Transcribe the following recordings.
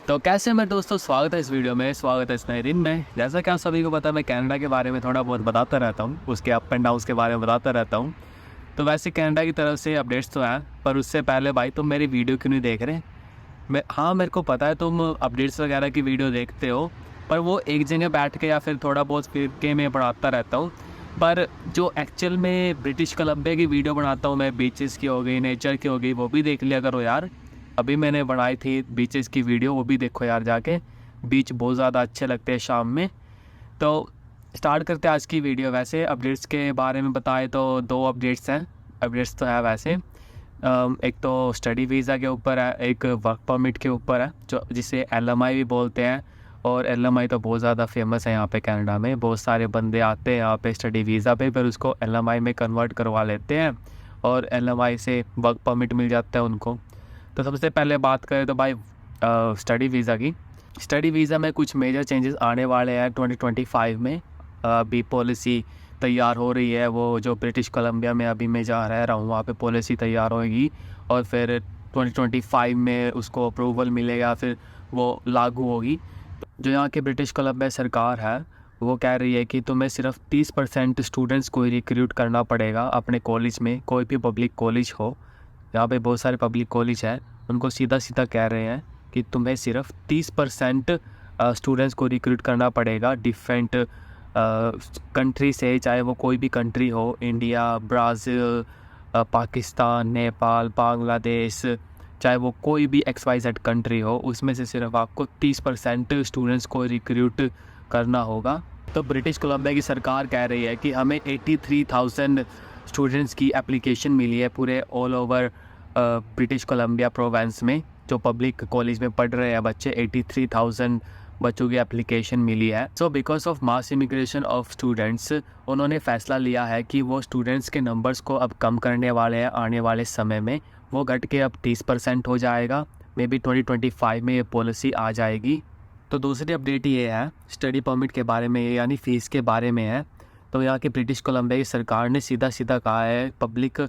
तो कैसे मेरे दोस्तों, स्वागत है इस वीडियो में, स्वागत है इस नए दिन में। जैसा कि आप सभी को पता है, मैं कनाडा के बारे में थोड़ा बहुत बताता रहता हूँ, उसके अप एंड डाउन्स के बारे में बताता रहता हूँ। तो वैसे कनाडा की तरफ से अपडेट्स तो हैं, पर उससे पहले भाई तुम मेरी वीडियो क्यों नहीं देख रहे? मेरे को पता है तुम अपडेट्स वगैरह की वीडियो देखते हो, पर वो एक जगह बैठ के या फिर थोड़ा बहुत फिर के मैं पढ़ाता रहता हूँ। पर जो एक्चुअल में ब्रिटिश कोलंबिया की वीडियो बनाता हूँ मैं, बीचेस की हो गई, नेचर की हो गई, वो भी देख लिया करो यार। अभी मैंने बनाई थी बीचेस की वीडियो, वो भी देखो यार जाके। बीच बहुत ज़्यादा अच्छे लगते हैं शाम में। तो स्टार्ट करते हैं आज की वीडियो। वैसे अपडेट्स के बारे में बताए तो 2 अपडेट्स हैं। अपडेट्स तो है वैसे, एक तो स्टडी वीज़ा के ऊपर है, एक वर्क परमिट के ऊपर है, जो जिसे LMI भी बोलते हैं। और LMI तो बहुत ज़्यादा फेमस है यहाँ पे कनाडा में। बहुत सारे बंदे आते हैं यहाँ पे स्टडी वीज़ा पे, फिर उसको LMI में कन्वर्ट करवा लेते हैं और LMI से वर्क परमिट मिल जाता है उनको। तो सबसे पहले बात करें तो भाई स्टडी वीज़ा की। स्टडी वीज़ा में कुछ मेजर चेंजेस आने वाले हैं 2025 में। अभी पॉलिसी तैयार हो रही है, वो जो ब्रिटिश कोलंबिया में अभी मैं जहाँ रह रहा हूँ वहाँ पे पॉलिसी तैयार होगी और फिर 2025 में उसको अप्रूवल मिलेगा, फिर वो लागू होगी। जो यहाँ के ब्रिटिश कोलंबिया सरकार है वो कह रही है कि तुम्हें सिर्फ 30% स्टूडेंट्स को ही रिक्रूट करना पड़ेगा अपने कॉलेज में, कोई भी पब्लिक कॉलेज हो। यहाँ पे बहुत सारे पब्लिक कॉलेज हैं, उनको सीधा सीधा कह रहे हैं कि तुम्हें सिर्फ 30% स्टूडेंट्स को रिक्रूट करना पड़ेगा डिफरेंट कंट्री से, चाहे वो कोई भी कंट्री हो, इंडिया, ब्राज़ील, पाकिस्तान, नेपाल, बांग्लादेश, चाहे वो कोई भी XYZ कंट्री हो, उसमें से सिर्फ आपको 30% स्टूडेंट्स को रिक्रूट करना होगा। तो ब्रिटिश कोलंबिया की सरकार कह रही है कि हमें 83,000 स्टूडेंट्स की एप्लीकेशन मिली है पूरे all over British Columbia province में। जो पब्लिक कॉलेज में पढ़ रहे हैं बच्चे, 83,000 बच्चों की एप्लीकेशन मिली है। So because of mass immigration of students, उन्होंने फ़ैसला लिया है कि वो स्टूडेंट्स के नंबर्स को अब कम करने वाले हैं आने वाले समय में। वो घट के अब 30% हो जाएगा। मे बी 2025 में ये पॉलिसी आ जाएगी। तो दूसरी अपडेट ये है स्टडी परमिट के बारे में, यानी फ़ीस के बारे में है। तो यहाँ के ब्रिटिश कोलंबिया की सरकार ने सीधा सीधा कहा है पब्लिक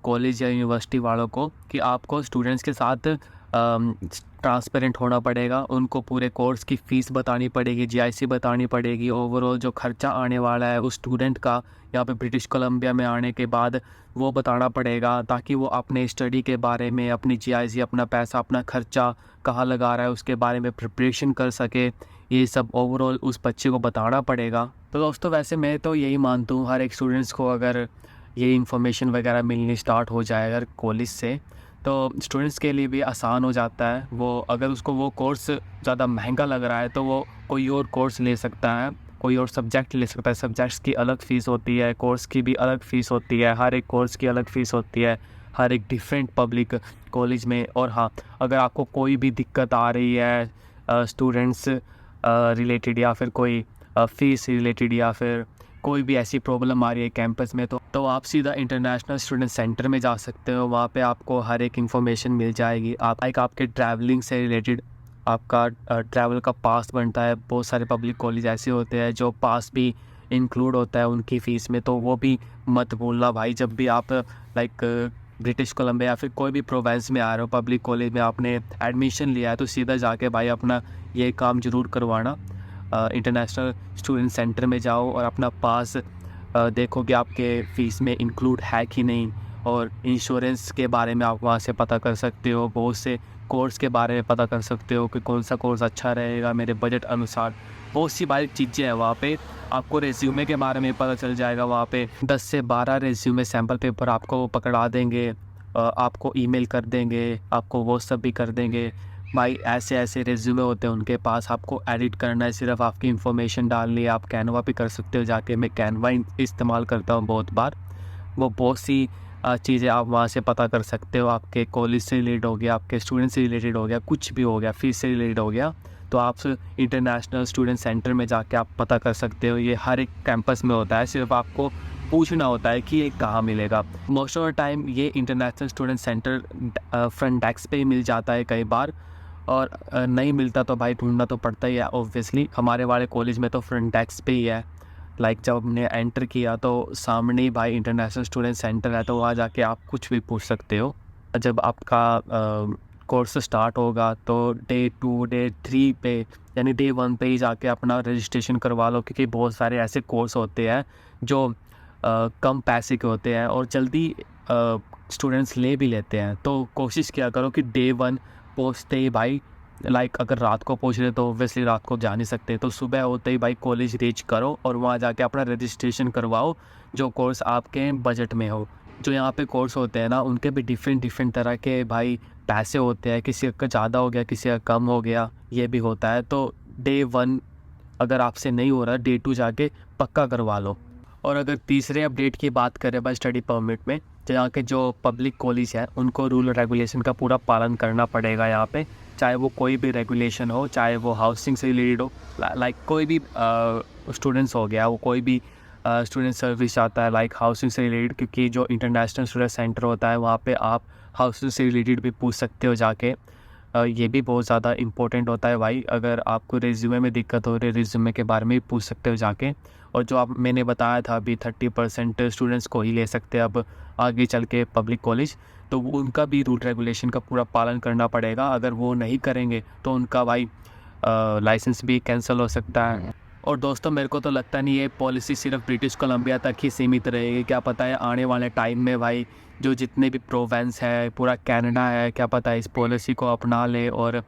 कॉलेज या यूनिवर्सिटी वालों को कि आपको स्टूडेंट्स के साथ ट्रांसपेरेंट होना पड़ेगा। उनको पूरे कोर्स की फ़ीस बतानी पड़ेगी, GIC बतानी पड़ेगी, ओवरऑल जो खर्चा आने वाला है उस स्टूडेंट का यहाँ पे ब्रिटिश कोलंबिया में आने के बाद वो बताना पड़ेगा, ताकि वो अपने स्टडी के बारे में, अपनी GIC, अपना पैसा, अपना खर्चा कहाँ लगा रहा है उसके बारे में प्रिपरेशन कर सके। ये सब ओवरऑल उस बच्चे को बताना पड़ेगा। तो दोस्तों वैसे मैं तो यही मानता हूँ, हर एक स्टूडेंट्स को अगर ये इन्फॉर्मेशन वगैरह मिलनी स्टार्ट हो जाए अगर कॉलेज से, तो स्टूडेंट्स के लिए भी आसान हो जाता है। वो अगर उसको वो कोर्स ज़्यादा महंगा लग रहा है तो वो कोई और कोर्स ले सकता है, कोई और सब्जेक्ट ले सकता है। सब्जेक्ट्स की अलग फ़ीस होती है, कोर्स की भी अलग फ़ीस होती है, हर एक कोर्स की अलग फ़ीस होती है हर एक डिफरेंट पब्लिक कॉलेज में। और हाँ, अगर आपको कोई भी दिक्कत आ रही है स्टूडेंट्स रिलेटेड, या फिर कोई फ़ीस रिलेटेड, या फिर कोई भी ऐसी प्रॉब्लम आ रही है कैंपस में, तो आप सीधा इंटरनेशनल स्टूडेंट सेंटर में जा सकते हो। वहाँ पे आपको हर एक इन्फॉर्मेशन मिल जाएगी। आपके ट्रैवलिंग से रिलेटेड आपका ट्रैवल का पास बनता है। बहुत सारे पब्लिक कॉलेज ऐसे होते हैं जो पास भी इंक्लूड होता है उनकी फ़ीस में, तो वो भी मत भूलना भाई। जब भी आप ब्रिटिश कोलंबिया या फिर कोई भी प्रोविंस में आ रहे हो, पब्लिक कॉलेज में आपने एडमिशन लिया है, तो सीधा जाके भाई अपना ये काम ज़रूर करवाना। इंटरनेशनल स्टूडेंट सेंटर में जाओ और अपना पास देखो कि आपके फ़ीस में इंक्लूड है कि नहीं। और इंश्योरेंस के बारे में आप वहाँ से पता कर सकते हो, बहुत से कोर्स के बारे में पता कर सकते हो कि कौन सा कोर्स अच्छा रहेगा मेरे बजट अनुसार। बहुत सी बारी चीज़ें हैं वहाँ पे। आपको रेज्यूमे के बारे में पता चल जाएगा। वहाँ पे 10 से 12 रेज्यूमे सैम्पल पेपर आपको पकड़ा देंगे, आपको ईमेल कर देंगे, आपको व्हाट्सएप भी कर देंगे। भाई ऐसे ऐसे रेज्यूमे होते हैं उनके पास, आपको एडिट करना है, सिर्फ आपकी इन्फॉर्मेशन डालनी है। आप कैनवा पे कर सकते हो जाके, मैं कैनवा इस्तेमाल करता हूँ बहुत बार। वो बहुत सी चीज़ें आप वहाँ से पता कर सकते हो। आपके कॉलेज से रिलेटेड हो गया, आपके स्टूडेंट से रिलेटेड हो गया, कुछ भी हो गया, फ़ीस से रिलेटेड हो गया, तो आप इंटरनेशनल स्टूडेंट सेंटर में जाके आप पता कर सकते हो। ये हर एक कैंपस में होता है, सिर्फ आपको पूछना होता है कि ये कहाँ मिलेगा। मोस्ट ऑफ द टाइम ये international student centre front desk पे ही मिल जाता है कई बार, और नहीं मिलता तो भाई ढूंढना तो पड़ता ही है ऑब्वियसली। हमारे वाले कॉलेज में तो फ्रंट डेस्क पे ही है। जब हमने एंटर किया तो सामने ही भाई इंटरनेशनल स्टूडेंट सेंटर है, तो वहाँ जाके आप कुछ भी पूछ सकते हो। जब आपका कोर्स स्टार्ट होगा तो डे 2 डे 3 पे यानी डे 1 पे ही जाके अपना रजिस्ट्रेशन करवा लो, क्योंकि बहुत सारे ऐसे कोर्स होते हैं जो कम पैसे के होते हैं और जल्दी स्टूडेंट्स ले भी लेते हैं। तो कोशिश किया करो कि डे 1 पहुँचते ही भाई, लाइक अगर रात को पहुँच रहे तो ऑब्वियसली रात को जा नहीं सकते, तो सुबह होते ही भाई कॉलेज रीच करो और वहाँ जाके अपना रजिस्ट्रेशन करवाओ जो कोर्स आपके बजट में हो। जो यहाँ पे कोर्स होते हैं ना, उनके भी डिफरेंट तरह के भाई पैसे होते हैं, किसी का ज़्यादा हो गया, किसी का कम हो गया, ये भी होता है। तो डे 1 अगर आपसे नहीं हो रहा, डे 2 जाके पक्का करवा लो। और अगर तीसरे अपडेट की बात करें भाई स्टडी परमिट में, तो यहाँ के जो पब्लिक कॉलेज है उनको रूल और रेगुलेशन का पूरा पालन करना पड़ेगा यहाँ पे, चाहे वो कोई भी रेगुलेशन हो, चाहे वो हाउसिंग से रिलेटेड हो, लाइक कोई भी स्टूडेंट्स हो गया, वो कोई भी स्टूडेंट सर्विस आता है लाइक हाउसिंग से रिलेटेड, क्योंकि जो इंटरनेशनल स्टूडेंट सेंटर होता है वहाँ पे आप हाउसिंग से रिलेटेड भी पूछ सकते हो जाके। ये भी बहुत ज़्यादा इंपॉर्टेंट होता है भाई, अगर आपको रिज्यूमे में दिक्कत हो रही है, रिज्यूमे के बारे में भी पूछ सकते हो जाके। और जो आप मैंने बताया था अभी 30% स्टूडेंट्स को ही ले सकते हैं अब आगे चल के पब्लिक कॉलेज, तो उनका भी रूल रेगुलेशन का पूरा पालन करना पड़ेगा। अगर वो नहीं करेंगे तो उनका भाई लाइसेंस भी कैंसिल हो सकता है। और दोस्तों मेरे को तो लगता नहीं ये पॉलिसी सिर्फ ब्रिटिश कोलंबिया तक ही सीमित रहेगी, क्या पता है आने वाले टाइम में भाई जो जितने भी प्रोविंस है, पूरा कनाडा है, क्या पता है इस पॉलिसी को अपना ले और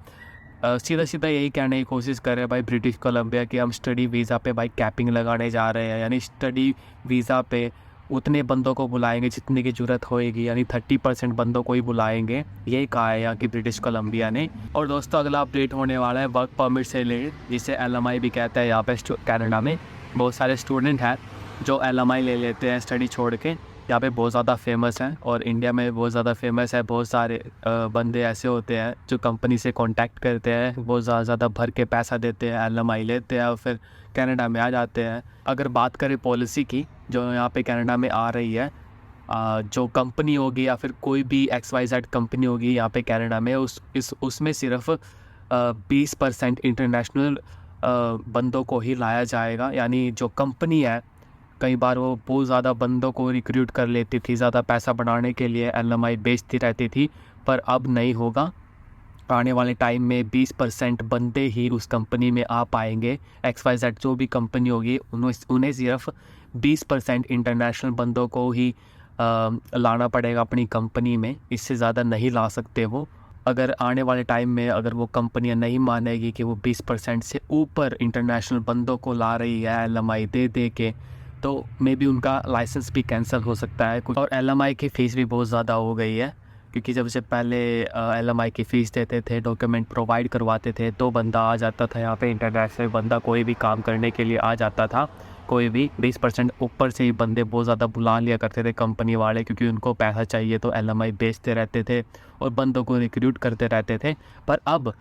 सीधा यही कहने की कोशिश कर रहे हैं भाई ब्रिटिश कोलंबिया कि हम स्टडी वीज़ा पे भाई कैपिंग लगाने जा रहे हैं, यानी स्टडी वीज़ा पे उतने बंदों को बुलाएंगे जितने की ज़रूरत होएगी, यानी 30% बंदों को ही बुलाएंगे, यही कहा है यहाँ की ब्रिटिश कोलंबिया ने। और दोस्तों अगला अपडेट होने वाला है वर्क परमिट से रिलेटेड, जिसे LMI भी कहते हैं यहाँ पे कनाडा में। बहुत सारे स्टूडेंट हैं जो LMI ले लेते हैं स्टडी छोड़ के, यहाँ पे बहुत ज़्यादा फेमस है और इंडिया में बहुत ज़्यादा फेमस है। बहुत सारे बंदे ऐसे होते हैं जो कंपनी से कांटेक्ट करते हैं, बहुत ज़्यादा भर के पैसा देते हैं, LMI लेते हैं और फिर कनाडा में आ जाते हैं। अगर बात करें पॉलिसी की जो यहाँ पे कनाडा में आ रही है, जो कंपनी होगी या फिर कोई भी XYZ कंपनी होगी यहाँ पे कनाडा में, उसमें सिर्फ 20% इंटरनेशनल बंदों को ही लाया जाएगा। यानी जो कंपनी है कई बार वो बहुत ज़्यादा बंदों को रिक्रूट कर लेती थी, ज़्यादा पैसा बनाने के लिए LMI बेचती रहती थी, पर अब नहीं होगा। आने वाले टाइम में 20% बंदे ही उस कंपनी में आ पाएंगे। XYZ जो भी कंपनी होगी उन्हें सिर्फ 20% इंटरनेशनल बंदों को ही लाना पड़ेगा अपनी कंपनी में, इससे ज़्यादा नहीं ला सकते वो। अगर आने वाले टाइम में अगर वो कंपनियां नहीं मानेगी कि वो 20% से ऊपर इंटरनेशनल बंदों को ला रही है LMI दे के, तो मे बी उनका लाइसेंस भी कैंसिल हो सकता है। और LMI की फ़ीस भी बहुत ज़्यादा हो गई है, क्योंकि जब से पहले LMI की फ़ीस देते थे, डॉक्यूमेंट प्रोवाइड करवाते थे, तो बंदा आ जाता था यहाँ पे, इंटरनेशनल बंदा कोई भी काम करने के लिए आ जाता था। कोई भी 20% ऊपर से ही बंदे बहुत ज़्यादा बुला लिया करते थे कंपनी वाले, क्योंकि उनको पैसा चाहिए तो LMI बेचते रहते थे और बंदों को रिक्रूट करते रहते थे। पर अब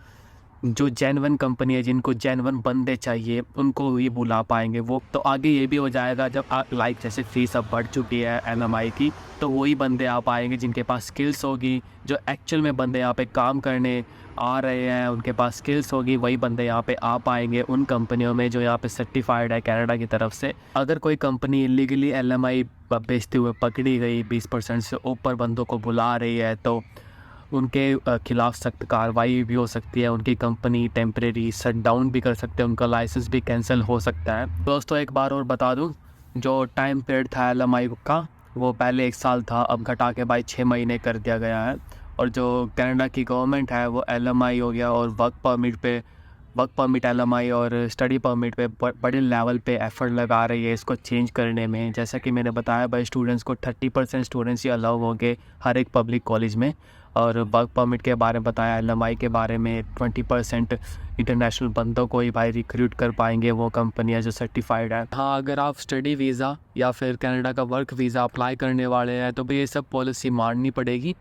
जो जेन्युइन कंपनी है, जिनको जेन्युइन बंदे चाहिए, उनको ही बुला पाएंगे वो। तो आगे ये भी हो जाएगा जब लाइक जैसे फ़ीस अब बढ़ चुकी है LMI की, तो वही बंदे आ पाएंगे जिनके पास स्किल्स होगी, जो एक्चुअल में बंदे यहाँ पे काम करने आ रहे हैं, उनके पास स्किल्स होगी, वही बंदे यहाँ पे आ पाएंगे उन कंपनियों में जो यहाँ पे सर्टिफाइड है कनाडा की तरफ से। अगर कोई कंपनी इलीगली LMI बेचते हुए पकड़ी गई, 20% से ऊपर बंदों को बुला रही है, तो उनके खिलाफ़ सख्त कार्रवाई भी हो सकती है। उनकी कंपनी टेम्परेरी शट डाउन भी कर सकते हैं, उनका लाइसेंस भी कैंसिल हो सकता है। दोस्तों एक बार और बता दूं, जो टाइम पीरियड था LMI का वो पहले 1 साल था, अब घटा के भाई 6 महीने कर दिया गया है। और जो कनाडा की गवर्नमेंट है वो LMI हो गया और वर्क परमिट LMI और स्टडी परमिट पे बड़े लेवल पे एफ़र्ट लगा रही है इसको चेंज करने में। जैसा कि मैंने बताया भाई स्टूडेंट्स को 30% स्टूडेंट्स ही अलाउ होंगे हर एक पब्लिक कॉलेज में, और वर्क परमिट के बारे में बताया, LMI के बारे में 20% इंटरनेशनल बंदों को ही भाई रिक्रूट कर पाएंगे वो कंपनियां जो सर्टिफाइड है। हाँ, अगर आप स्टडी वीज़ा या फिर कनाडा का वर्क वीज़ा अप्लाई करने वाले हैं तो भाई ये सब पॉलिसी माननी पड़ेगी।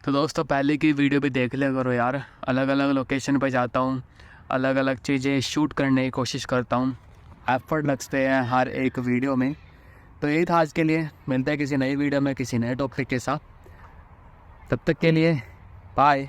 तो दोस्तों पहले की वीडियो भी देख लिया करो यार, अलग अलग लोकेशन पर जाता हूँ, अलग अलग चीज़ें शूट करने की कोशिश करता हूँ, एफर्ट लगते हैं हर एक वीडियो में। तो यही था आज के लिए, मिलते हैं किसी नई वीडियो में किसी नए टॉपिक के साथ, तब तक के लिए बाय।